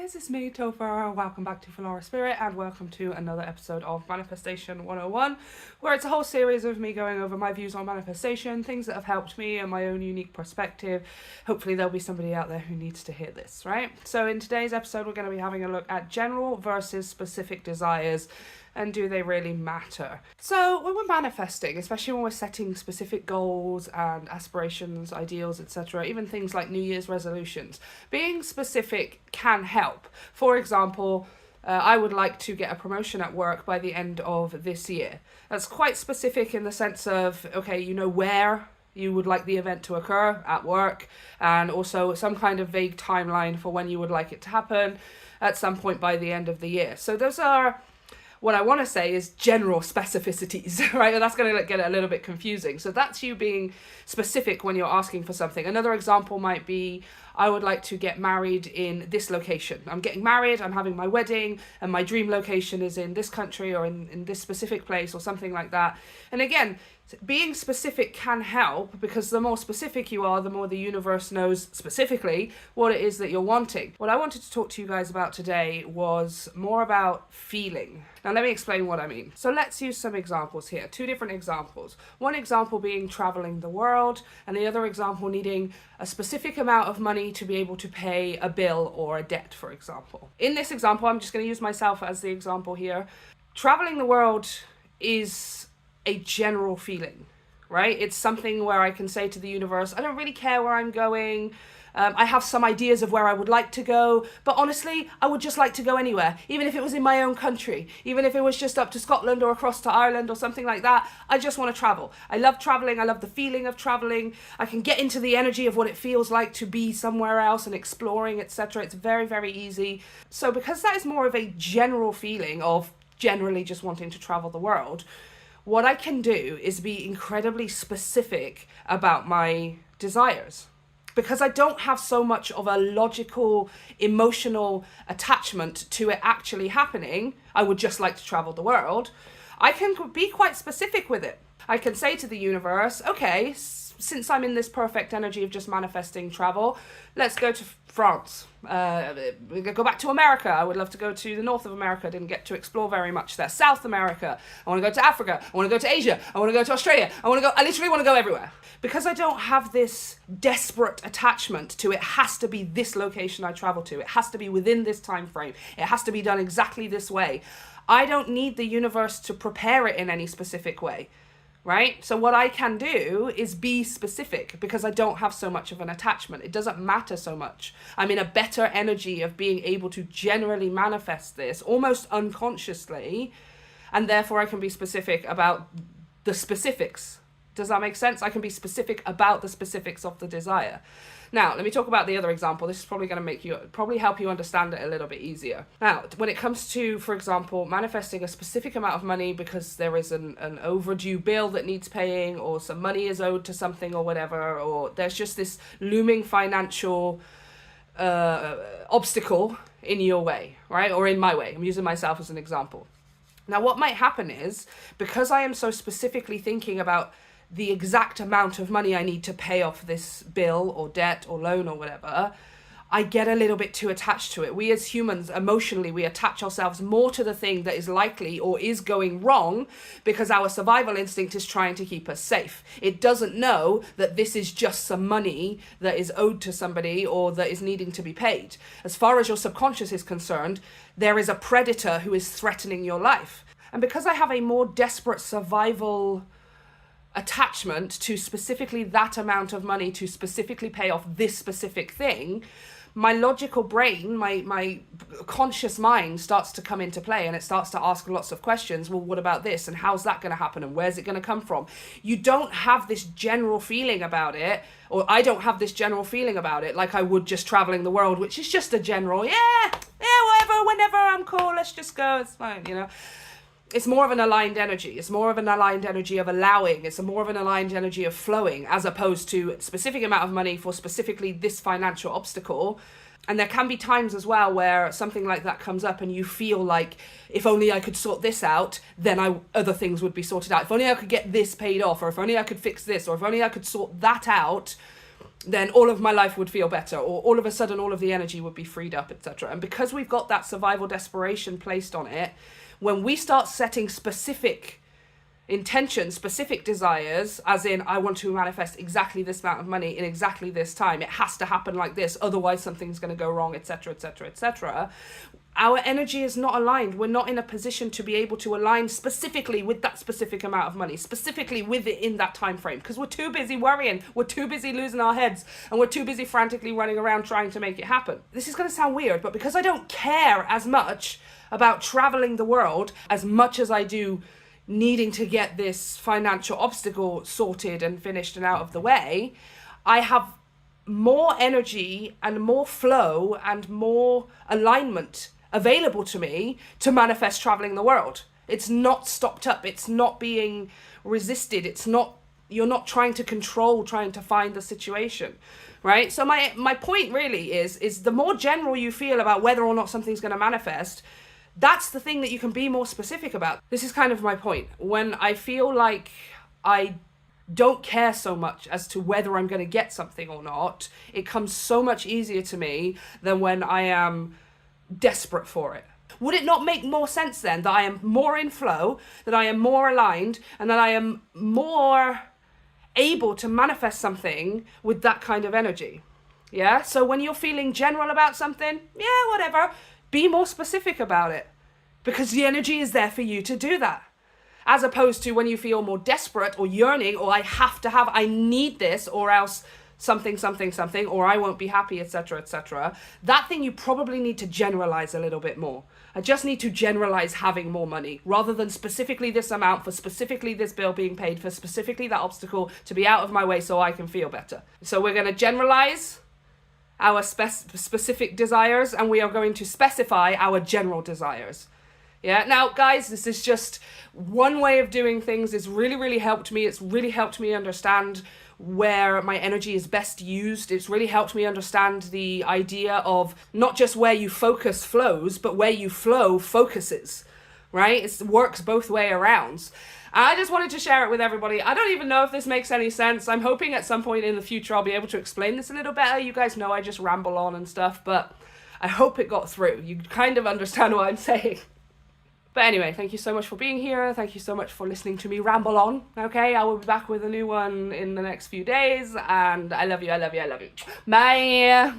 guys, it's me, Topher. Welcome back to Filara Spirit and welcome to another episode of Manifestation 101, where it's a whole series of me going over my views on manifestation, things that have helped me and my own unique perspective. Hopefully there'll be somebody out there who needs to hear this, right? So in today's episode, we're going to be having a look at general versus specific desires. And do they really matter? So when we're manifesting, especially when we're setting specific goals and aspirations, ideals, etc., even things like New Year's resolutions, being specific can help. For example, I would like to get a promotion at work by the end of this year. That's quite specific in the sense of, okay, you know where you would like the event to occur at work, and also some kind of vague timeline for when you would like it to happen at some point by the end of the year. So those are what I want to say is general specificities, right? And that's going to get it a little bit confusing. So that's you being specific when you're asking for something. Another example might be, I would like to get married in this location. I'm getting married, I'm having my wedding, and my dream location is in this country or in this specific place or something like that. And again, being specific can help, because the more specific you are, the more the universe knows specifically what it is that you're wanting. What I wanted to talk to you guys about today was more about feeling. Now let me explain what I mean. So let's use some examples here, two different examples. One example being traveling the world, and the other example needing a specific amount of money to be able to pay a bill or a debt, for example. In this example, I'm just going to use myself as the example here. Traveling the world is a general feeling, right? It's something where I can say to the universe, I don't really care where I'm going. I have some ideas of where I would like to go, but honestly, I would just like to go anywhere, even if it was in my own country, even if it was just up to Scotland or across to Ireland or something like that. I just want to travel. I love traveling. I love the feeling of traveling. I can get into the energy of what it feels like to be somewhere else and exploring, etc. It's very, very easy. So because that is more of a general feeling of generally just wanting to travel the world, what I can do is be incredibly specific about my desires. Because I don't have so much of a logical, emotional attachment to it actually happening, I would just like to travel the world, I can be quite specific with it. I can say to the universe, okay, since I'm in this perfect energy of just manifesting travel, let's go to France. We go back to America. I would love to go to the north of America. Didn't get to explore very much there. South America. I want to go to Africa. I want to go to Asia. I want to go to Australia. I literally want to go everywhere. Because I don't have this desperate attachment to it has to be this location I travel to. It has to be within this time frame. It has to be done exactly this way. I don't need the universe to prepare it in any specific way. Right? So what I can do is be specific because I don't have so much of an attachment. It doesn't matter so much. I'm in a better energy of being able to generally manifest this almost unconsciously, and therefore I can be specific about the specifics. Does that make sense? I can be specific about the specifics of the desire. Now, let me talk about the other example. This is probably going to help you understand it a little bit easier. Now, when it comes to, for example, manifesting a specific amount of money because there is an overdue bill that needs paying, or some money is owed to something or whatever, or there's just this looming financial obstacle in your way, right? Or in my way. I'm using myself as an example. Now, what might happen is, because I am so specifically thinking about the exact amount of money I need to pay off this bill or debt or loan or whatever, I get a little bit too attached to it. We as humans, emotionally, we attach ourselves more to the thing that is likely or is going wrong because our survival instinct is trying to keep us safe. It doesn't know that this is just some money that is owed to somebody or that is needing to be paid. As far as your subconscious is concerned, there is a predator who is threatening your life. And because I have a more desperate survival attachment to specifically that amount of money to specifically pay off this specific thing, my logical brain, my conscious mind starts to come into play, and it starts to ask lots of questions. Well, what about this? And how's that going to happen? And where's it going to come from? You don't have this general feeling about it, or I don't have this general feeling about it like I would just traveling the world, which is just a general, whatever, whenever I'm cool, let's just go, it's fine, you know. It's more of an aligned energy. It's more of an aligned energy of allowing. It's more of an aligned energy of flowing, as opposed to a specific amount of money for specifically this financial obstacle. And there can be times as well where something like that comes up and you feel like, if only I could sort this out, then other things would be sorted out. If only I could get this paid off, or if only I could fix this, or if only I could sort that out, then all of my life would feel better, or all of a sudden all of the energy would be freed up, etc. And because we've got that survival desperation placed on it, when we start setting specific intentions, specific desires, as in I want to manifest exactly this amount of money in exactly this time, it has to happen like this, otherwise something's going to go wrong, etc., etc., etc., our energy is not aligned. We're not in a position to be able to align specifically with that specific amount of money, specifically with it in that time frame, because we're too busy worrying, we're too busy losing our heads, and we're too busy frantically running around trying to make it happen. This is going to sound weird, but because I don't care as much about traveling the world as much as I do needing to get this financial obstacle sorted and finished and out of the way, I have more energy and more flow and more alignment available to me to manifest traveling the world. It's not stopped up. It's not being resisted. You're not trying to control, trying to find the situation, right? So my point really is the more general you feel about whether or not something's going to manifest, that's the thing that you can be more specific about. This is kind of my point. When I feel like I don't care so much as to whether I'm going to get something or not, it comes so much easier to me than when I am desperate for it. Would it not make more sense then that I am more in flow, that I am more aligned, and that I am more able to manifest something with that kind of energy? Yeah? So when you're feeling general about something, yeah, whatever, be more specific about it, because the energy is there for you to do that. As opposed to when you feel more desperate or yearning, or I need this, or else something, or I won't be happy, etc., etc. That thing you probably need to generalize a little bit more. I just need to generalize having more money, rather than specifically this amount for specifically this bill being paid for specifically that obstacle to be out of my way so I can feel better. So we're going to generalize our specific desires, and we are going to specify our general desires. Yeah. Now, guys, this is just one way of doing things. It's really, really helped me. It's really helped me understand where my energy is best used. It's really helped me understand the idea of not just where you focus flows, but where you flow focuses, right? It works both way around. I just wanted to share it with everybody. I don't even know if this makes any sense. I'm hoping at some point in the future I'll be able to explain this a little better. You guys know I just ramble on and stuff, but I hope it got through. You kind of understand what I'm saying. But anyway, thank you so much for being here. Thank you so much for listening to me ramble on. Okay, I will be back with a new one in the next few days, and I love you, I love you, I love you. Bye!